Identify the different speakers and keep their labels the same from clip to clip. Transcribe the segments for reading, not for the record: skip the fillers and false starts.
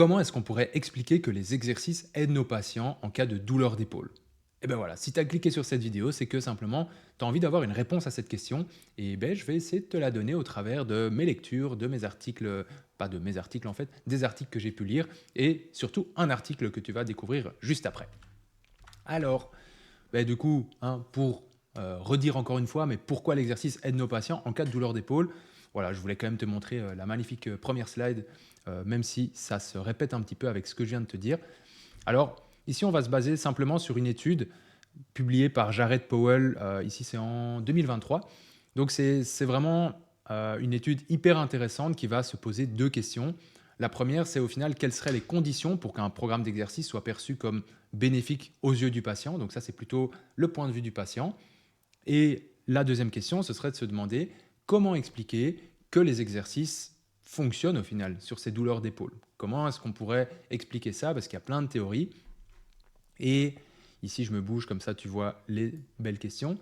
Speaker 1: Comment est-ce qu'on pourrait expliquer que les exercices aident nos patients en cas de douleur d'épaule? Et ben voilà, si tu as cliqué sur cette vidéo, c'est que simplement tu as envie d'avoir une réponse à cette question et ben, je vais essayer de te la donner au travers de mes lectures, de mes articles, pas de mes articles en fait, des articles que j'ai pu lire et surtout un article que tu vas découvrir juste après. Alors, ben, du coup, hein, pour redire encore une fois, mais pourquoi l'exercice aide nos patients en cas de douleur d'épaule? Voilà, je voulais quand même te montrer la magnifique première slide, même si ça se répète un petit peu avec ce que je viens de te dire. Alors, ici, on va se baser simplement sur une étude publiée par Jared Powell, ici c'est en 2023. Donc c'est vraiment une étude hyper intéressante qui va se poser deux questions. La première, c'est au final quelles seraient les conditions pour qu'un programme d'exercice soit perçu comme bénéfique aux yeux du patient. Donc ça, c'est plutôt le point de vue du patient. Et la deuxième question, ce serait de se demander comment expliquer que les exercices fonctionnent au final sur ces douleurs d'épaule. Comment est-ce qu'on pourrait expliquer ça? Parce qu'il y a plein de théories. Et ici, je me bouge, comme ça tu vois les belles questions.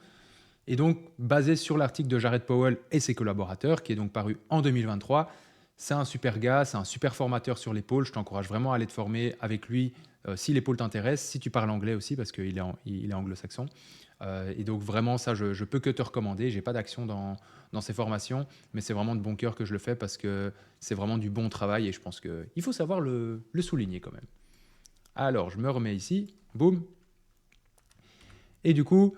Speaker 1: Et donc, basé sur l'article de Jared Powell et ses collaborateurs, qui est donc paru en 2023, c'est un super gars, c'est un super formateur sur l'épaule. Je t'encourage vraiment à aller te former avec lui si l'épaule t'intéresse, si tu parles anglais aussi, parce qu'il est anglo-saxon. Et donc, vraiment, ça, je peux que te recommander. J'ai pas d'action dans ces formations, mais c'est vraiment de bon cœur que je le fais parce que c'est vraiment du bon travail et je pense qu'il faut savoir le souligner quand même. Alors, je me remets ici. Boum. Et du coup,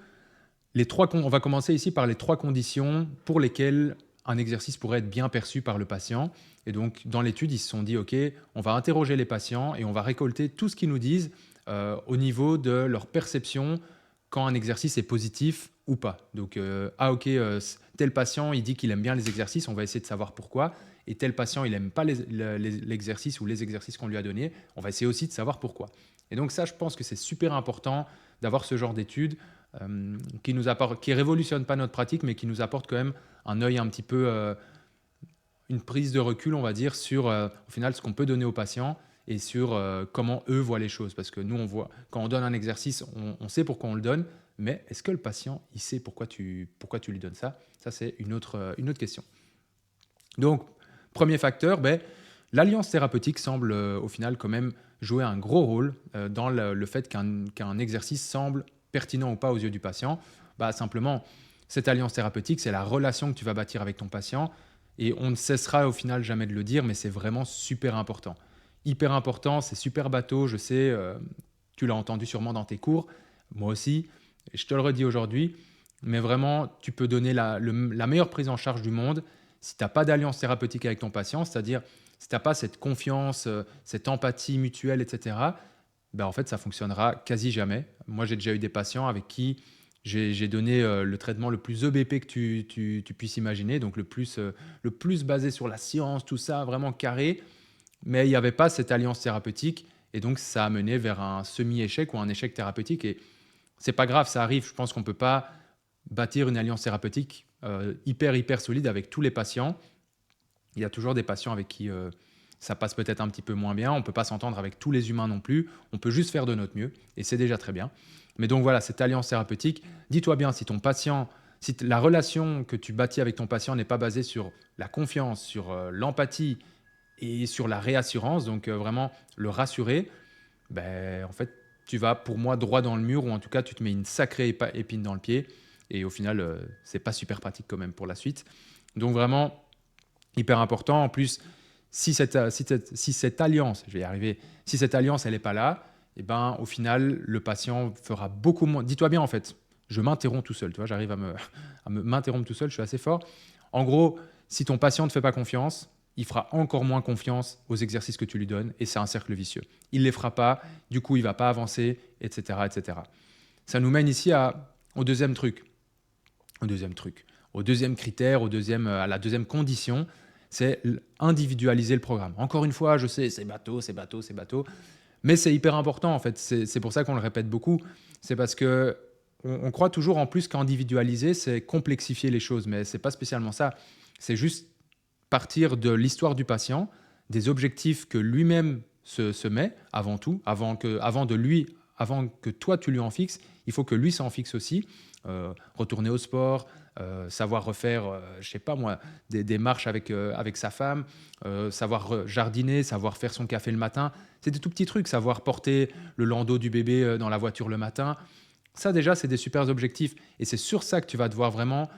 Speaker 1: on va commencer ici par les trois conditions pour lesquelles un exercice pourrait être bien perçu par le patient. Et donc, dans l'étude, ils se sont dit, OK, on va interroger les patients et on va récolter tout ce qu'ils nous disent au niveau de leur perception quand un exercice est positif ou pas. Donc, OK, tel patient, il dit qu'il aime bien les exercices, on va essayer de savoir pourquoi. Et tel patient, il n'aime pas l'exercice ou les exercices qu'on lui a donnés, on va essayer aussi de savoir pourquoi. Et donc ça, je pense que c'est super important d'avoir ce genre d'études qui révolutionne pas notre pratique, mais qui nous apporte quand même un œil un petit peu, une prise de recul, on va dire, sur au final ce qu'on peut donner aux patients et sur comment eux voient les choses. Parce que nous, on voit, quand on donne un exercice, on sait pourquoi on le donne, mais est-ce que le patient, il sait pourquoi tu lui donnes ça? Ça, c'est une autre question. Donc, premier facteur, ben, l'alliance thérapeutique semble au final quand même jouer un gros rôle dans le fait qu'un exercice semble pertinent ou pas aux yeux du patient. Bah, simplement, cette alliance thérapeutique, c'est la relation que tu vas bâtir avec ton patient et on ne cessera au final jamais de le dire, mais c'est vraiment super important. Hyper important, c'est super bateau, je sais, tu l'as entendu sûrement dans tes cours, moi aussi, et je te le redis aujourd'hui, mais vraiment, tu peux donner la meilleure prise en charge du monde si tu n'as pas d'alliance thérapeutique avec ton patient, c'est-à-dire si tu n'as pas cette confiance, cette empathie mutuelle, etc., ben en fait, ça fonctionnera quasi jamais. Moi, j'ai déjà eu des patients avec qui j'ai donné le traitement le plus EBP que tu puisses imaginer, donc le plus basé sur la science, tout ça, vraiment carré, mais il n'y avait pas cette alliance thérapeutique, et donc ça a mené vers un semi-échec ou un échec thérapeutique, et c'est pas grave, ça arrive. Je pense qu'on ne peut pas bâtir une alliance thérapeutique hyper solide avec tous les patients. Il y a toujours des patients avec qui ça passe peut-être un petit peu moins bien. On ne peut pas s'entendre avec tous les humains non plus. On peut juste faire de notre mieux et c'est déjà très bien. Mais donc voilà, cette alliance thérapeutique, dis-toi bien, si la relation que tu bâtis avec ton patient n'est pas basée sur la confiance, sur l'empathie et sur la réassurance, donc vraiment le rassurer, ben, en fait, tu vas pour moi droit dans le mur ou en tout cas, tu te mets une sacrée épine dans le pied et au final, c'est pas super pratique quand même pour la suite. Donc vraiment, hyper important. En plus, si cette alliance, je vais y arriver, si cette alliance, elle n'est pas là, et ben, au final, le patient fera beaucoup moins. Dis-toi bien, en fait, je m'interromps tout seul. Tu vois, j'arrive m'interrompre tout seul, je suis assez fort. En gros, si ton patient ne te fait pas confiance, il fera encore moins confiance aux exercices que tu lui donnes et c'est un cercle vicieux. Il ne les fera pas, du coup, il ne va pas avancer, etc., etc. Ça nous mène ici au deuxième truc, au deuxième truc, au deuxième critère, à la deuxième condition, c'est individualiser le programme. Encore une fois, je sais, c'est bateau, c'est bateau, c'est bateau, mais c'est hyper important en fait. C'est pour ça qu'on le répète beaucoup. C'est parce que on croit toujours en plus qu'individualiser, c'est complexifier les choses, mais c'est pas spécialement ça. C'est juste partir de l'histoire du patient, des objectifs que lui-même se met avant tout, avant que toi tu lui en fixes, il faut que lui s'en fixe aussi. Retourner au sport, savoir refaire, je sais pas moi, des marches avec sa femme, savoir jardiner, savoir faire son café le matin. C'est des tout petits trucs, savoir porter le landau du bébé dans la voiture le matin. Ça déjà, c'est des super objectifs et c'est sur ça que tu vas devoir vraiment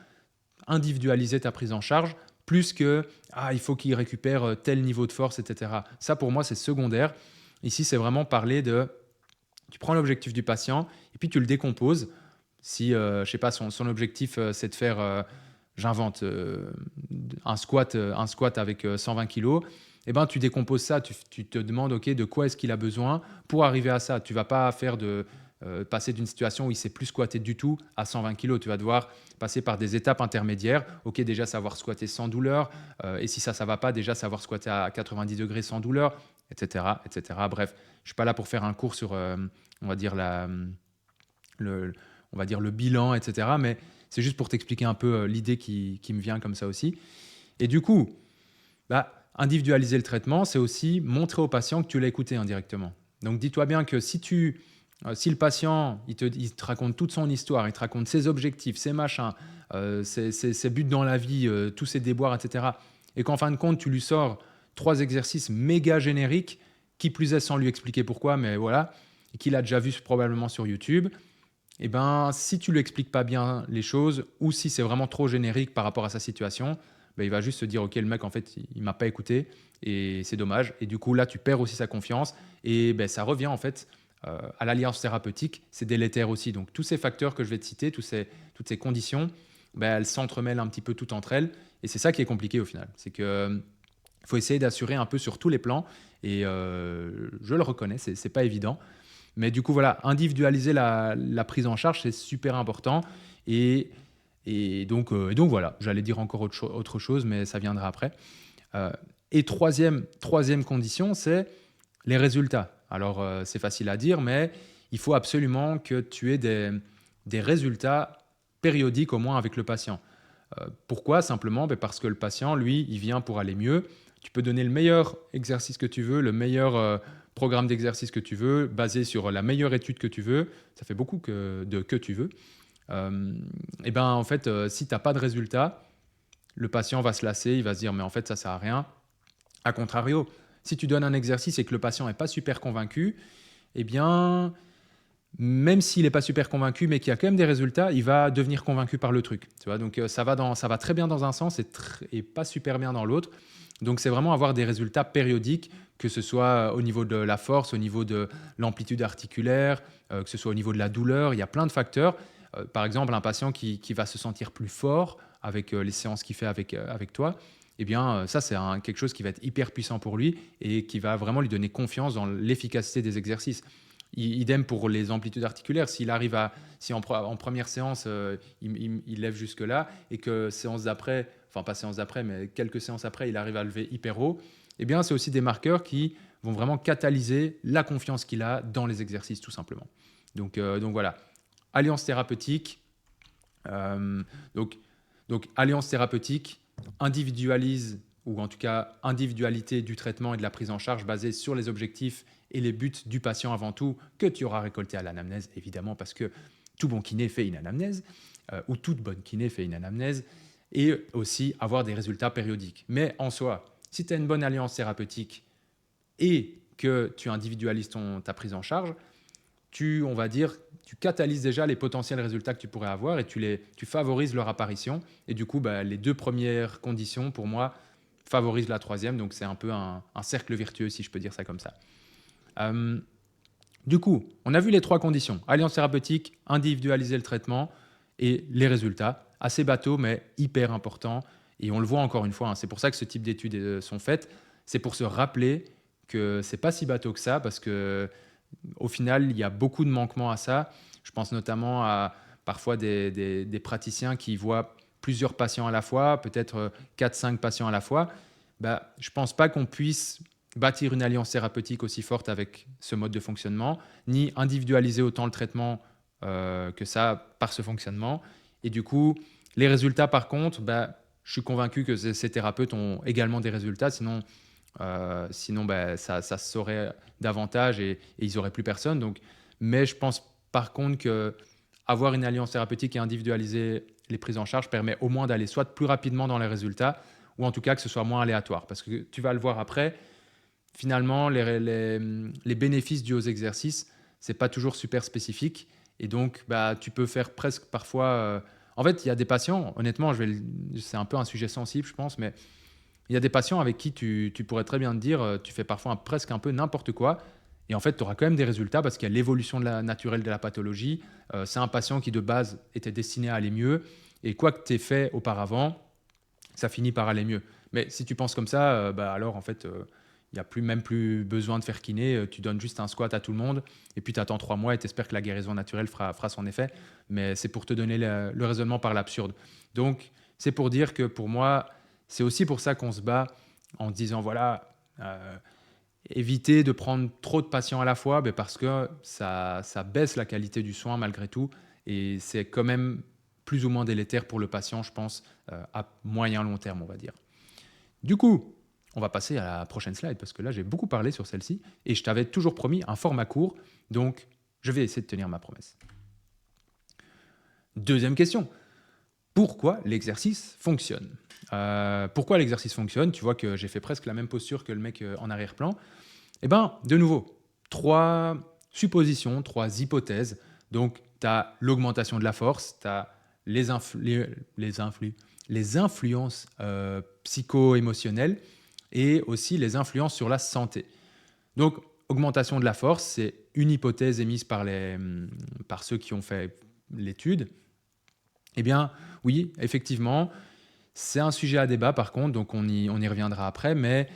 Speaker 1: individualiser ta prise en charge plus que il faut qu'il récupère tel niveau de force, etc. Ça, pour moi, c'est secondaire. Ici, c'est vraiment parler de tu prends l'objectif du patient et puis tu le décomposes. Si, je sais pas, son objectif, c'est de faire, j'invente, un squat avec 120 kilos, et ben, tu décomposes ça, tu te demandes, OK, de quoi est-ce qu'il a besoin pour arriver à ça. Tu vas pas passer d'une situation où il sait plus squatter du tout à 120 kilos. Tu vas devoir passer par des étapes intermédiaires. OK, déjà savoir squatter sans douleur, et si ça va pas, déjà savoir squatter à 90 degrés sans douleur, et cetera, et cetera. Bref, je suis pas là pour faire un cours sur, on va dire le on va dire le bilan, et cetera, mais c'est juste pour t'expliquer un peu, l'idée qui me vient comme ça aussi. Et du coup, individualiser le traitement, c'est aussi montrer au patient que tu l'as écouté indirectement. Donc dis-toi bien que si le patient, il te raconte toute son histoire, il te raconte ses objectifs, ses machins, ses buts dans la vie, tous ses déboires, et cetera, et qu'en fin de compte, tu lui sors 3 exercices méga génériques, qui plus est sans lui expliquer pourquoi, mais voilà, et qu'il a déjà vu probablement sur YouTube, et ben, si tu lui expliques pas bien les choses ou si c'est vraiment trop générique par rapport à sa situation, il va juste se dire: «OK, le mec, en fait, il m'a pas écouté et c'est dommage», et du coup, là, tu perds aussi sa confiance et ça revient, en fait, à l'alliance thérapeutique. C'est délétère aussi. Donc tous ces facteurs que je vais te citer, toutes ces conditions, elles s'entremêlent un petit peu toutes entre elles et c'est ça qui est compliqué au final. C'est que, faut essayer d'assurer un peu sur tous les plans et je le reconnais, c'est pas évident. Mais du coup, voilà, individualiser la prise en charge, c'est super important. Et, et donc voilà, j'allais dire encore autre chose, mais ça viendra après. Et troisième condition, c'est les résultats. Alors, c'est facile à dire, mais il faut absolument que tu aies des résultats périodiques au moins avec le patient. Pourquoi? Simplement parce que le patient, lui, il vient pour aller mieux. Tu peux donner le meilleur exercice que tu veux, le meilleur programme d'exercice que tu veux, basé sur la meilleure étude que tu veux. Ça fait beaucoup que tu veux. Et ben en fait, si tu n'as pas de résultat, le patient va se lasser, il va se dire mais en fait ça sert à rien. A contrario, si tu donnes un exercice et que le patient n'est pas super convaincu, eh bien même s'il n'est pas super convaincu, mais qu'il y a quand même des résultats, il va devenir convaincu par le truc. Tu vois, donc ça va très bien dans un sens et pas super bien dans l'autre. Donc c'est vraiment avoir des résultats périodiques, que ce soit au niveau de la force, au niveau de l'amplitude articulaire, que ce soit au niveau de la douleur. Il y a plein de facteurs. Par exemple, un patient qui va se sentir plus fort avec les séances qu'il fait avec toi, eh bien ça c'est quelque chose qui va être hyper puissant pour lui et qui va vraiment lui donner confiance dans l'efficacité des exercices. Idem pour les amplitudes articulaires. Si en première séance, il lève jusque-là et que séance d'après, enfin pas séance d'après, mais quelques séances après, il arrive à lever hyper haut, eh bien, c'est aussi des marqueurs qui vont vraiment catalyser la confiance qu'il a dans les exercices, tout simplement. Donc voilà, alliance thérapeutique. euh, donc, donc, alliance thérapeutique individualise, ou en tout cas individualité du traitement et de la prise en charge basée sur les objectifs et les buts du patient avant tout, que tu auras récolté à l'anamnèse, évidemment, parce que tout bon kiné fait une anamnèse, ou toute bonne kiné fait une anamnèse, et aussi avoir des résultats périodiques. Mais en soi, si tu as une bonne alliance thérapeutique et que tu individualises ta prise en charge, on va dire, tu catalyses déjà les potentiels résultats que tu pourrais avoir et tu favorises leur apparition. Et du coup, les 2 premières conditions, pour moi, favorisent la troisième. Donc, c'est un peu un cercle vertueux, si je peux dire ça comme ça. Du coup, on a vu les 3 conditions. Alliance thérapeutique, individualiser le traitement et les résultats. Assez bateau, mais hyper important. Et on le voit encore une fois, c'est pour ça que ce type d'études sont faites. C'est pour se rappeler que c'est pas si bateau que ça, parce que au final, il y a beaucoup de manquements à ça. Je pense notamment à parfois des praticiens qui voient plusieurs patients à la fois, peut-être 4-5 patients à la fois. Je ne pense pas qu'on puisse bâtir une alliance thérapeutique aussi forte avec ce mode de fonctionnement, ni individualiser autant le traitement que ça par ce fonctionnement. Et du coup, les résultats, par contre, je suis convaincu que ces thérapeutes ont également des résultats, sinon ça se saurait davantage et ils n'auraient plus personne. Mais je pense par contre qu'avoir une alliance thérapeutique et individualiser les prises en charge permettent au moins d'aller soit plus rapidement dans les résultats, ou en tout cas que ce soit moins aléatoire. Parce que tu vas le voir après, finalement, les bénéfices dus aux exercices, ce n'est pas toujours super spécifique. Et donc, bah, tu peux faire presque parfois... En fait, il y a des patients, honnêtement, c'est un peu un sujet sensible, je pense, mais il y a des patients avec qui tu pourrais très bien te dire, tu fais parfois presque un peu n'importe quoi, et en fait, tu auras quand même des résultats parce qu'il y a l'évolution naturelle de la pathologie. C'est un patient qui, de base, était destiné à aller mieux, et quoi que tu aies fait auparavant, ça finit par aller mieux. Mais si tu penses comme ça, bah alors en fait, il n'y a même plus besoin de faire kiné. Tu donnes juste un squat à tout le monde et puis tu attends 3 mois et tu espères que la guérison naturelle fera son effet. Mais c'est pour te donner le raisonnement par l'absurde. Donc, c'est pour dire que pour moi, c'est aussi pour ça qu'on se bat en se disant voilà, éviter de prendre trop de patients à la fois, ben parce que ça baisse la qualité du soin malgré tout. Et c'est quand même plus ou moins délétère pour le patient, je pense, à moyen long terme, on va dire. Du coup, on va passer à la prochaine slide parce que là, j'ai beaucoup parlé sur celle-ci et je t'avais toujours promis un format court, donc je vais essayer de tenir ma promesse. Deuxième question. Pourquoi l'exercice fonctionne ? Pourquoi l'exercice fonctionne ? Tu vois que j'ai fait presque la même posture que le mec en arrière-plan. Eh bien, de nouveau, 3 suppositions, 3 hypothèses. Donc, tu as l'augmentation de la force, tu as les influences psycho-émotionnelles et aussi les influences sur la santé. Donc, augmentation de la force, c'est une hypothèse émise par ceux qui ont fait l'étude. Eh bien, oui, effectivement, c'est un sujet à débat par contre, donc on y reviendra après, mais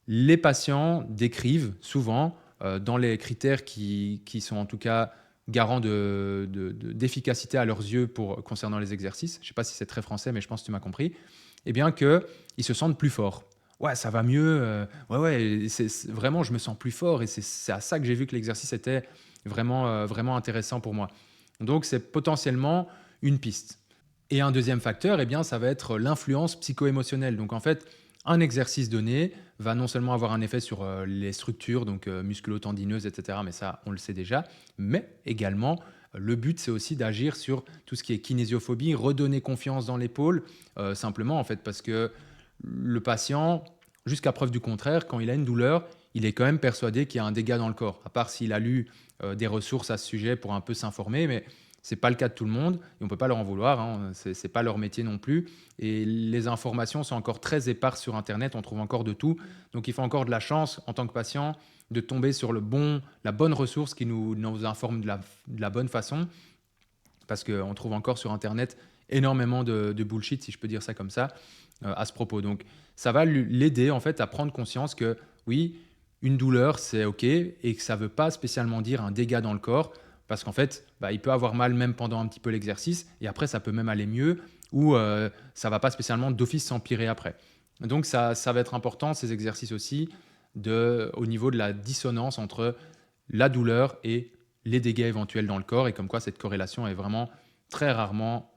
Speaker 1: les patients décrivent souvent, dans les critères qui sont en tout cas garants d'efficacité à leurs yeux concernant les exercices, je ne sais pas si c'est très français, mais je pense que tu m'as compris, eh bien qu'ils se sentent plus forts. Ouais, ça va mieux, vraiment, je me sens plus fort et c'est à ça que j'ai vu que l'exercice était vraiment intéressant pour moi. Donc, c'est potentiellement une piste. Et un deuxième facteur, eh bien, ça va être l'influence psycho-émotionnelle. Donc en fait, un exercice donné va non seulement avoir un effet sur les structures, donc musculo-tendineuses, etc., mais ça, on le sait déjà, mais également, le but, c'est aussi d'agir sur tout ce qui est kinésiophobie, redonner confiance dans l'épaule, simplement en fait, parce que le patient, jusqu'à preuve du contraire, quand il a une douleur, il est quand même persuadé qu'il y a un dégât dans le corps, à part s'il a lu des ressources à ce sujet pour un peu s'informer, mais ce n'est pas le cas de tout le monde et on ne peut pas leur en vouloir, hein, ce n'est pas leur métier non plus. Et les informations sont encore très éparses sur Internet, on trouve encore de tout. Donc il faut encore de la chance en tant que patient de tomber sur la bonne ressource qui nous informe de la bonne façon. Parce qu'on trouve encore sur Internet énormément de bullshit, si je peux dire ça comme ça, à ce propos. Donc ça va l'aider en fait à prendre conscience que oui, une douleur c'est OK et que ça ne veut pas spécialement dire un dégât dans le corps. Parce qu'en fait, il peut avoir mal même pendant un petit peu l'exercice, et après, ça peut même aller mieux, ou ça ne va pas spécialement d'office s'empirer après. Donc, ça va être important, ces exercices aussi, au niveau de la dissonance entre la douleur et les dégâts éventuels dans le corps, et comme quoi cette corrélation est vraiment très rarement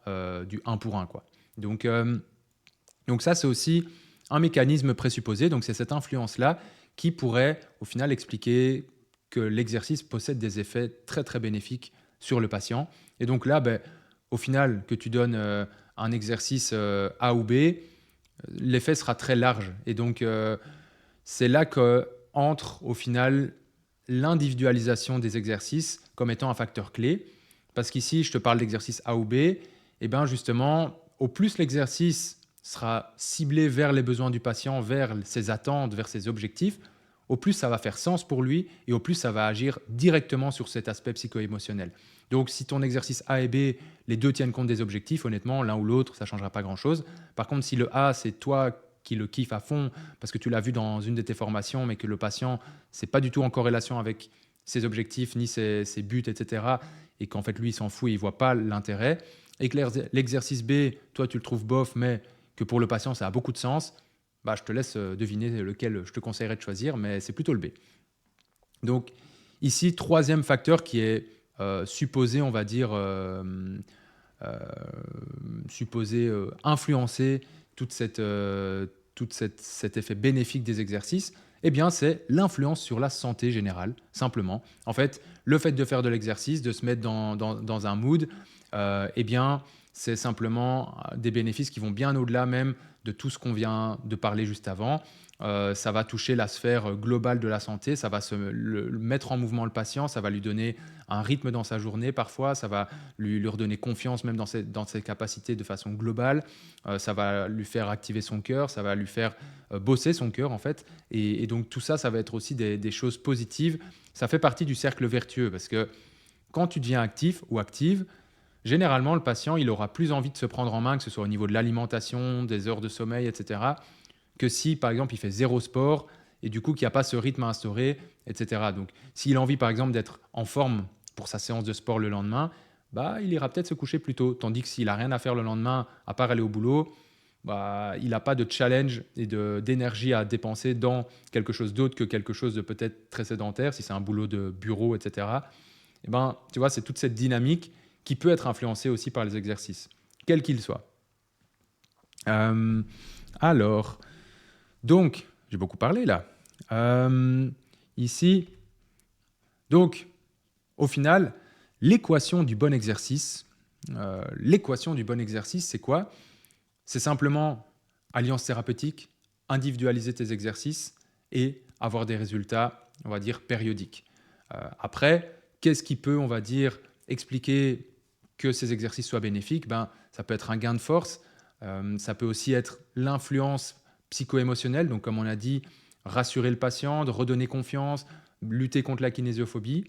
Speaker 1: du 1 pour 1, quoi. Donc ça, c'est aussi un mécanisme présupposé, donc c'est cette influence-là qui pourrait, au final, expliquer que l'exercice possède des effets très très bénéfiques sur le patient. Et donc là, au final, que tu donnes un exercice A ou B, l'effet sera très large. Et donc, c'est là qu'entre au final l'individualisation des exercices comme étant un facteur clé. Parce qu'ici, je te parle d'exercice A ou B, et bien justement, au plus l'exercice sera ciblé vers les besoins du patient, vers ses attentes, vers ses objectifs, au plus ça va faire sens pour lui et au plus ça va agir directement sur cet aspect psycho-émotionnel. Donc si ton exercice A et B, les deux tiennent compte des objectifs, honnêtement, l'un ou l'autre, ça ne changera pas grand-chose. Par contre, si le A, c'est toi qui le kiffes à fond parce que tu l'as vu dans une de tes formations, mais que le patient, c'est pas du tout en corrélation avec ses objectifs, ni ses buts, etc., et qu'en fait, lui, il s'en fout, il voit pas l'intérêt, et que l'exercice B, toi, tu le trouves bof, mais que pour le patient, ça a beaucoup de sens, je te laisse deviner lequel je te conseillerais de choisir, mais c'est plutôt le B. Donc ici, troisième facteur qui est supposé, on va dire, supposé influencer cet effet bénéfique des exercices, eh bien, c'est l'influence sur la santé générale, simplement. En fait, le fait de faire de l'exercice, de se mettre dans un mood, eh bien, c'est simplement des bénéfices qui vont bien au-delà même de tout ce qu'on vient de parler juste avant. Ça va toucher la sphère globale de la santé, ça va le mettre en mouvement le patient, ça va lui donner un rythme dans sa journée parfois, ça va lui redonner confiance même dans ses capacités de façon globale, ça va lui faire activer son cœur, ça va lui faire bosser son cœur en fait. Et donc tout ça, ça va être aussi des choses positives. Ça fait partie du cercle vertueux parce que quand tu deviens actif ou active, généralement, le patient, il aura plus envie de se prendre en main, que ce soit au niveau de l'alimentation, des heures de sommeil, etc., que si, par exemple, il fait zéro sport et du coup, qu'il n'y a pas ce rythme à instaurer, etc. Donc, s'il a envie, par exemple, d'être en forme pour sa séance de sport le lendemain, bah, il ira peut-être se coucher plus tôt. Tandis que s'il n'a rien à faire le lendemain, à part aller au boulot, bah, il n'a pas de challenge et d'énergie à dépenser dans quelque chose d'autre que quelque chose de peut-être très sédentaire, si c'est un boulot de bureau, etc. Et ben, tu vois, c'est toute cette dynamique qui peut être influencée aussi par les exercices, quels qu'ils soient. Euh, alors, donc, j'ai beaucoup parlé là. Ici, donc, au final, l'équation du bon exercice, c'est quoi? C'est simplement alliance thérapeutique, individualiser tes exercices et avoir des résultats, on va dire, périodiques. Après, qu'est-ce qui peut, on va dire, expliquer que ces exercices soient bénéfiques? Ben, ça peut être un gain de force, ça peut aussi être l'influence psycho-émotionnelle, donc comme on a dit, rassurer le patient, de redonner confiance, lutter contre la kinésiophobie.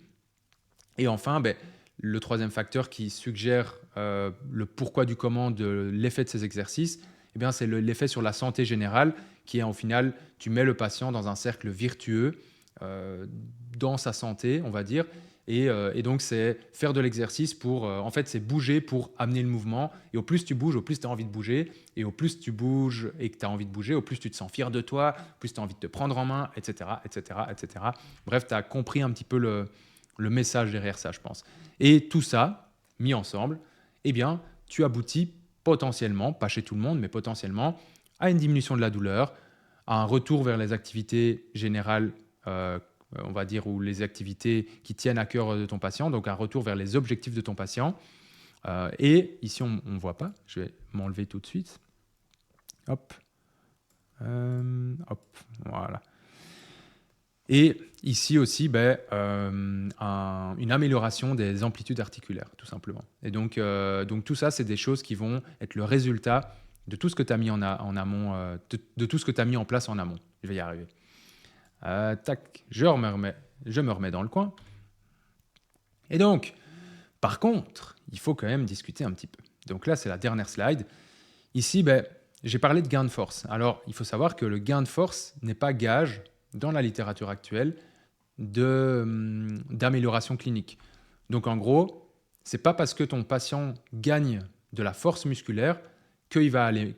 Speaker 1: Et enfin, ben, le troisième facteur qui suggère le pourquoi du comment de l'effet de ces exercices, eh bien, c'est l'effet sur la santé générale, qui est au final, tu mets le patient dans un cercle vertueux, dans sa santé, on va dire. Et donc, c'est faire de l'exercice pour... en fait, c'est bouger pour amener le mouvement. Et au plus tu bouges, au plus tu as envie de bouger. Et au plus tu bouges et que tu as envie de bouger, au plus tu te sens fier de toi, au plus tu as envie de te prendre en main, etc. etc., etc. Bref, tu as compris un petit peu le message derrière ça, je pense. Et tout ça, mis ensemble, eh bien, tu aboutis potentiellement, pas chez tout le monde, mais potentiellement, à une diminution de la douleur, à un retour vers les activités générales, on va dire, ou les activités qui tiennent à cœur de ton patient, donc un retour vers les objectifs de ton patient. Et ici, on ne voit pas, je vais m'enlever tout de suite. Hop. Hop, voilà. Et ici aussi, ben, une amélioration des amplitudes articulaires, tout simplement. Et donc tout ça, c'est des choses qui vont être le résultat de tout ce que tu as mis en amont, de tout ce que tu as mis en place en amont. Je vais y arriver. Tac, je me remets dans le coin. Et donc, par contre, il faut quand même discuter un petit peu. Donc là, c'est la dernière slide. Ici, ben, j'ai parlé de gain de force. Alors, il faut savoir que le gain de force n'est pas gage dans la littérature actuelle d'amélioration clinique. Donc en gros, c'est pas parce que ton patient gagne de la force musculaire qu'il va aller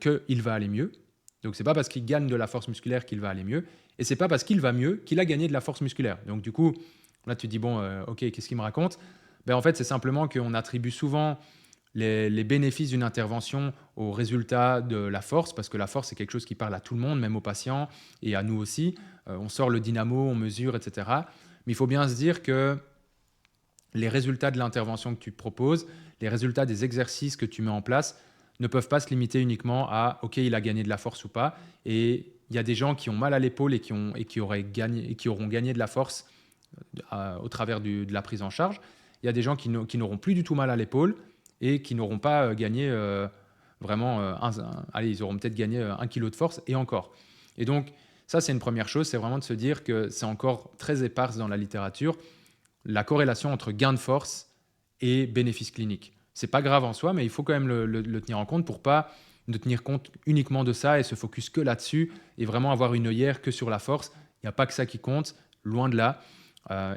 Speaker 1: mieux. Donc c'est pas parce qu'il gagne de la force musculaire qu'il va aller mieux, et c'est pas parce qu'il va mieux qu'il a gagné de la force musculaire. Donc du coup, là tu te dis bon, ok, qu'est-ce qu'il me raconte? Ben, en fait, c'est simplement qu'on attribue souvent les bénéfices d'une intervention au résultat de la force, parce que la force, c'est quelque chose qui parle à tout le monde, même aux patients et à nous aussi. On sort le dynamo, on mesure, etc. Mais il faut bien se dire que les résultats de l'intervention que tu proposes, les résultats des exercices que tu mets en place, ne peuvent pas se limiter uniquement à « ok, il a gagné de la force ou pas ». Et il y a des gens qui ont mal à l'épaule et qui auront gagné de la force au travers de la prise en charge. Il y a des gens qui n'auront plus du tout mal à l'épaule et qui n'auront pas gagné vraiment... allez, ils auront peut-être gagné 1 kg de force et encore. Et donc, ça, c'est une première chose, c'est vraiment de se dire que c'est encore très éparse dans la littérature, la corrélation entre gain de force et bénéfice clinique. C'est pas grave en soi, mais il faut quand même le tenir en compte pour pas ne tenir compte uniquement de ça et se focus que là-dessus et vraiment avoir une œillère que sur la force. Il n'y a pas que ça qui compte, loin de là.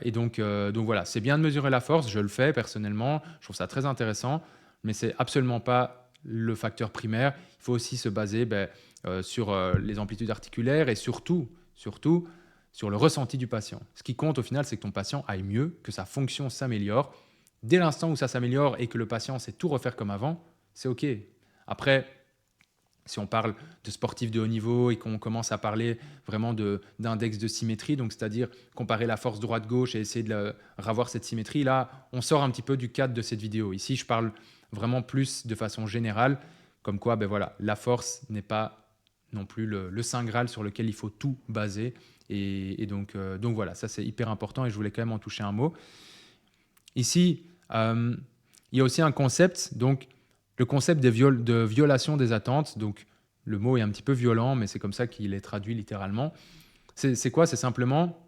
Speaker 1: Et donc voilà, c'est bien de mesurer la force, je le fais personnellement, je trouve ça très intéressant, mais c'est absolument pas le facteur primaire. Il faut aussi se baser sur les amplitudes articulaires et surtout sur le ressenti du patient. Ce qui compte au final, c'est que ton patient aille mieux, que sa fonction s'améliore. Dès l'instant où ça s'améliore et que le patient sait tout refaire comme avant, c'est OK. Après, si on parle de sportifs de haut niveau et qu'on commence à parler vraiment d'index de symétrie, donc c'est-à-dire comparer la force droite-gauche et essayer de revoir cette symétrie, là, on sort un petit peu du cadre de cette vidéo. Ici, je parle vraiment plus de façon générale, comme quoi, ben voilà, la force n'est pas non plus le saint Graal sur lequel il faut tout baser. Donc voilà, ça c'est hyper important et je voulais quand même en toucher un mot. Ici, il y a aussi un concept, donc le concept de violation des attentes. Donc le mot est un petit peu violent, mais c'est comme ça qu'il est traduit littéralement. C'est quoi? C'est simplement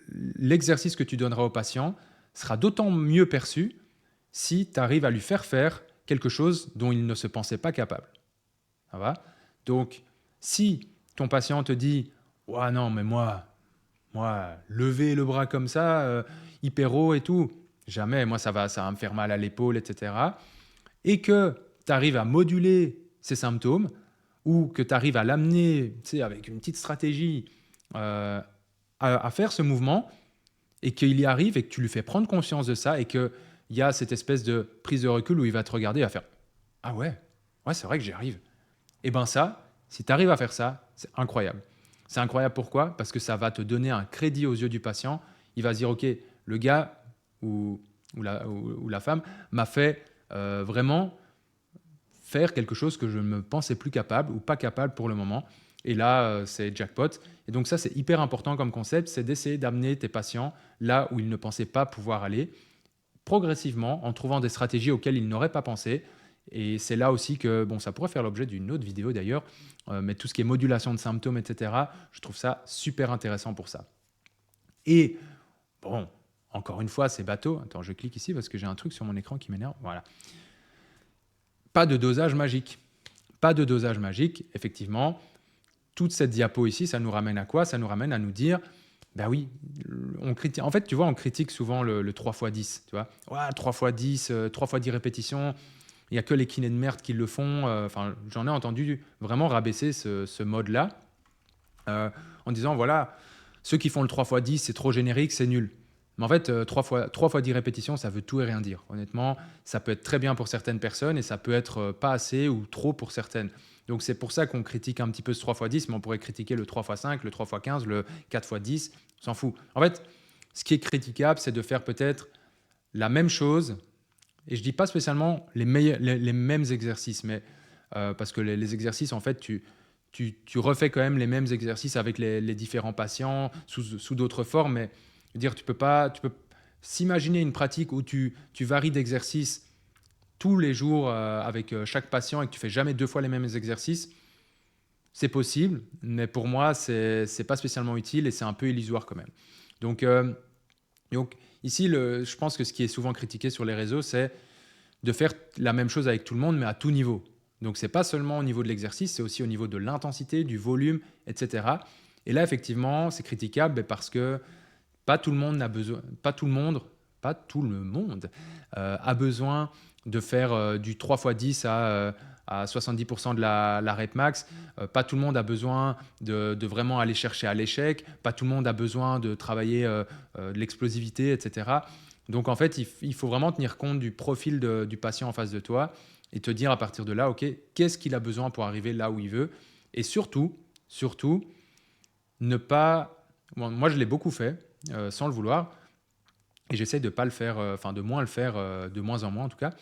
Speaker 1: l'exercice que tu donneras au patient sera d'autant mieux perçu si tu arrives à lui faire quelque chose dont il ne se pensait pas capable. Ça va? Donc, si ton patient te dit « Ouais, non, mais moi, lever le bras comme ça, hyper haut et tout, jamais, moi, ça va me faire mal à l'épaule, etc. » Et que tu arrives à moduler ces symptômes ou que tu arrives à l'amener, tu sais, avec une petite stratégie à faire ce mouvement et qu'il y arrive et que tu lui fais prendre conscience de ça et qu'il y a cette espèce de prise de recul où il va te regarder et va faire « Ah ouais, c'est vrai que j'y arrive. » Et bien ça, si tu arrives à faire ça, c'est incroyable. C'est incroyable pourquoi? Parce que ça va te donner un crédit aux yeux du patient. Il va se dire, OK, le gars ou la femme m'a fait vraiment faire quelque chose que je ne me pensais plus capable ou pas capable pour le moment. Et là, c'est jackpot. Et donc ça, c'est hyper important comme concept, c'est d'essayer d'amener tes patients là où ils ne pensaient pas pouvoir aller, progressivement, en trouvant des stratégies auxquelles ils n'auraient pas pensé. Et c'est là aussi que, bon, ça pourrait faire l'objet d'une autre vidéo d'ailleurs, mais tout ce qui est modulation de symptômes, etc., je trouve ça super intéressant pour ça. Et bon, encore une fois, c'est bateau. Attends, je clique ici parce que j'ai un truc sur mon écran qui m'énerve. Voilà. Pas de dosage magique. Pas de dosage magique, effectivement. Toute cette diapo ici, ça nous ramène à quoi? Ça nous ramène à nous dire, ben oui, on critique. En fait, tu vois, on critique souvent le 3x10. Tu vois, ouais, 3x10, 3x10 répétitions. Il n'y a que les kinés de merde qui le font. Enfin, j'en ai entendu vraiment rabaisser ce mode-là en disant, voilà, ceux qui font le 3x10, c'est trop générique, c'est nul. Mais en fait, 3x10 répétitions, ça veut tout et rien dire. Honnêtement, ça peut être très bien pour certaines personnes et ça peut être pas assez ou trop pour certaines. Donc c'est pour ça qu'on critique un petit peu ce 3x10, mais on pourrait critiquer le 3x5, le 3x15, le 4x10, on s'en fout. En fait, ce qui est critiquable, c'est de faire peut-être la même chose, et je ne dis pas spécialement les mêmes exercices, mais parce que les exercices, en fait, tu refais quand même les mêmes exercices avec les différents patients sous d'autres formes, mais je veux dire, tu peux s'imaginer une pratique où tu varies d'exercices tous les jours avec chaque patient et que tu fais jamais 2 fois les mêmes exercices. C'est possible, mais pour moi, c'est pas spécialement utile et c'est un peu illusoire quand même. Donc ici, je pense que ce qui est souvent critiqué sur les réseaux, c'est de faire la même chose avec tout le monde, mais à tout niveau. Donc, ce n'est pas seulement au niveau de l'exercice, c'est aussi au niveau de l'intensité, du volume, etc. Et là, effectivement, c'est critiquable parce que pas tout le monde a besoin, pas tout le monde a besoin de faire du 3x10 à 70% de la rep max. Pas tout le monde a besoin de vraiment aller chercher à l'échec. Pas tout le monde a besoin de travailler de l'explosivité, etc. Donc en fait, il faut vraiment tenir compte du profil du patient en face de toi et te dire à partir de là, OK, qu'est-ce qu'il a besoin pour arriver là où il veut. Et surtout, ne pas... Bon, moi, je l'ai beaucoup fait, sans le vouloir, et j'essaie de pas le faire, de moins le faire, de moins en moins en tout cas,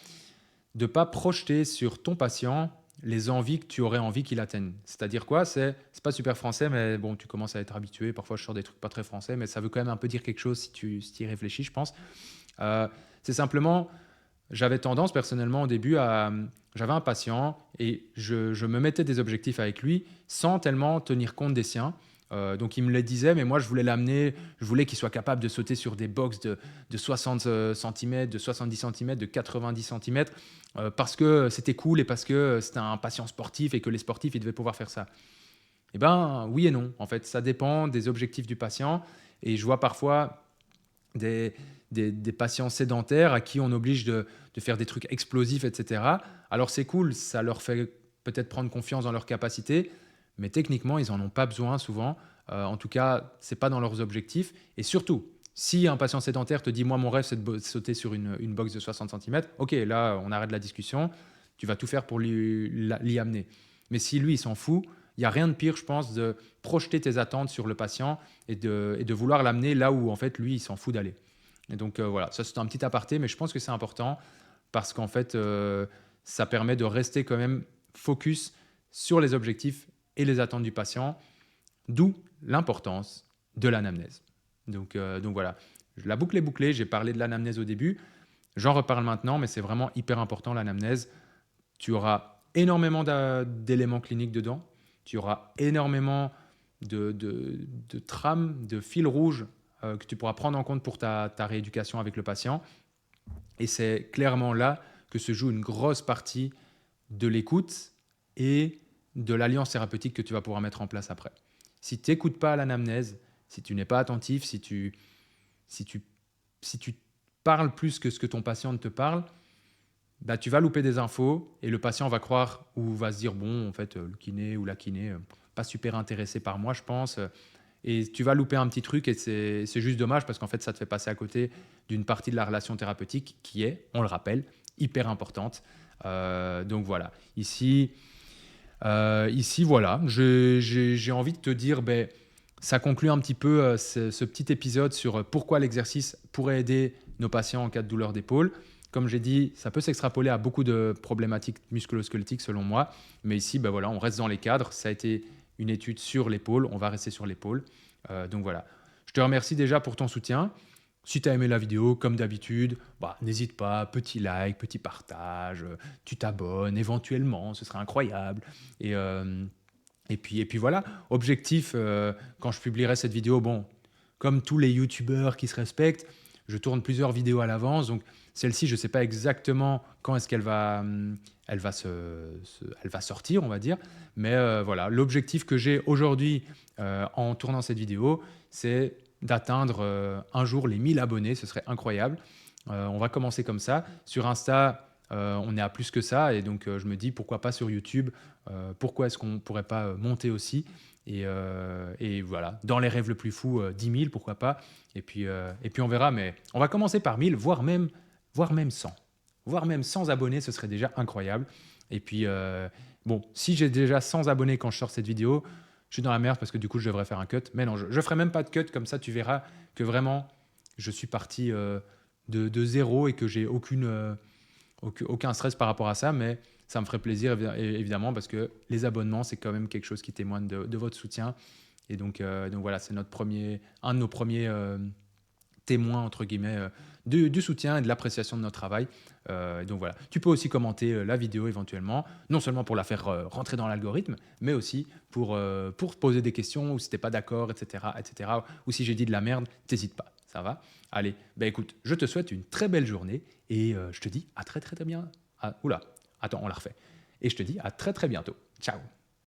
Speaker 1: de pas projeter sur ton patient les envies que tu aurais envie qu'il atteigne. C'est-à-dire quoi? C'est pas super français, mais bon, tu commences à être habitué. Parfois, je sors des trucs pas très français, mais ça veut quand même un peu dire quelque chose si tu y réfléchis, je pense. C'est simplement, j'avais tendance personnellement au début j'avais un patient et je me mettais des objectifs avec lui sans tellement tenir compte des siens. Donc il me le disait, mais moi je voulais l'amener, je voulais qu'il soit capable de sauter sur des box de 60 cm, de 70 cm, de 90 cm, parce que c'était cool et parce que c'était un patient sportif et que les sportifs ils devaient pouvoir faire ça. Eh bien oui et non, en fait ça dépend des objectifs du patient et je vois parfois des patients sédentaires à qui on oblige de faire des trucs explosifs, etc. Alors c'est cool, ça leur fait peut-être prendre confiance dans leurs capacités, mais techniquement, ils n'en ont pas besoin souvent. En tout cas, ce n'est pas dans leurs objectifs. Et surtout, si un patient sédentaire te dit « moi, mon rêve, c'est de sauter sur une box de 60 cm », ok, là, on arrête la discussion, tu vas tout faire pour l'y amener. Mais si lui, il s'en fout, il n'y a rien de pire, je pense, de projeter tes attentes sur le patient et de vouloir l'amener là où, en fait, lui, il s'en fout d'aller. Et donc, voilà, ça, c'est un petit aparté, mais je pense que c'est important parce qu'en fait, ça permet de rester quand même focus sur les objectifs et les attentes du patient, d'où l'importance de l'anamnèse. Donc voilà, la boucle est bouclée, j'ai parlé de l'anamnèse au début, j'en reparle maintenant, mais c'est vraiment hyper important l'anamnèse. Tu auras énormément d'éléments cliniques dedans, tu auras énormément de trames, de fils rouges que tu pourras prendre en compte pour ta rééducation avec le patient. Et c'est clairement là que se joue une grosse partie de l'écoute et de l'alliance thérapeutique que tu vas pouvoir mettre en place après. Si tu n'écoutes pas à l'anamnèse, si tu n'es pas attentif, si tu parles plus que ce que ton patient ne te parle, bah, tu vas louper des infos et le patient va croire ou va se dire bon, en fait, le kiné ou la kiné, pas super intéressé par moi, je pense. Et tu vas louper un petit truc et c'est juste dommage parce qu'en fait, ça te fait passer à côté d'une partie de la relation thérapeutique qui est, on le rappelle, hyper importante. Donc voilà, ici voilà, j'ai envie de te dire, ben, ça conclut un petit peu ce petit épisode sur pourquoi l'exercice pourrait aider nos patients en cas de douleur d'épaule. Comme j'ai dit, ça peut s'extrapoler à beaucoup de problématiques musculo-squelettiques selon moi, mais ici, ben voilà, on reste dans les cadres. Ça a été une étude sur l'épaule, on va rester sur l'épaule. Donc voilà, je te remercie déjà pour ton soutien. Si tu as aimé la vidéo, comme d'habitude, bah, n'hésite pas, petit like, petit partage, tu t'abonnes éventuellement, ce serait incroyable. Et, euh, et puis voilà, objectif, quand je publierai cette vidéo, bon, comme tous les youtubeurs qui se respectent, je tourne plusieurs vidéos à l'avance. Donc celle-ci, je ne sais pas exactement quand est-ce qu'elle va, elle va sortir, on va dire. Mais voilà, l'objectif que j'ai aujourd'hui en tournant cette vidéo, c'est d'atteindre un jour les 1000 abonnés. Ce serait incroyable. On va commencer comme ça. Sur Insta, on est à plus que ça. Et donc, je me dis, pourquoi pas sur YouTube? Pourquoi est-ce qu'on ne pourrait pas monter aussi? Et voilà, dans les rêves le plus fou, 10 000, pourquoi pas? Et puis on verra, mais on va commencer par 1000, voire même 100. Voire même 100 abonnés, ce serait déjà incroyable. Et puis, bon, si j'ai déjà 100 abonnés quand je sors cette vidéo, je suis dans la merde parce que du coup, je devrais faire un cut. Mais non, je ne ferai même pas de cut, comme ça, tu verras que vraiment, je suis parti de zéro et que j'ai aucun stress par rapport à ça, mais ça me ferait plaisir évidemment parce que les abonnements, c'est quand même quelque chose qui témoigne de votre soutien. Et donc voilà, c'est un de nos premiers témoins, entre guillemets, du soutien et de l'appréciation de notre travail. Donc voilà, tu peux aussi commenter la vidéo éventuellement, non seulement pour la faire rentrer dans l'algorithme, mais aussi pour poser des questions ou si tu n'es pas d'accord, etc., etc. Ou si j'ai dit de la merde, t'hésites pas, ça va? Allez, ben écoute, je te souhaite une très belle journée et je te dis à très très très bien. Oula, attends, on la refait. Et je te dis à très très bientôt. Ciao.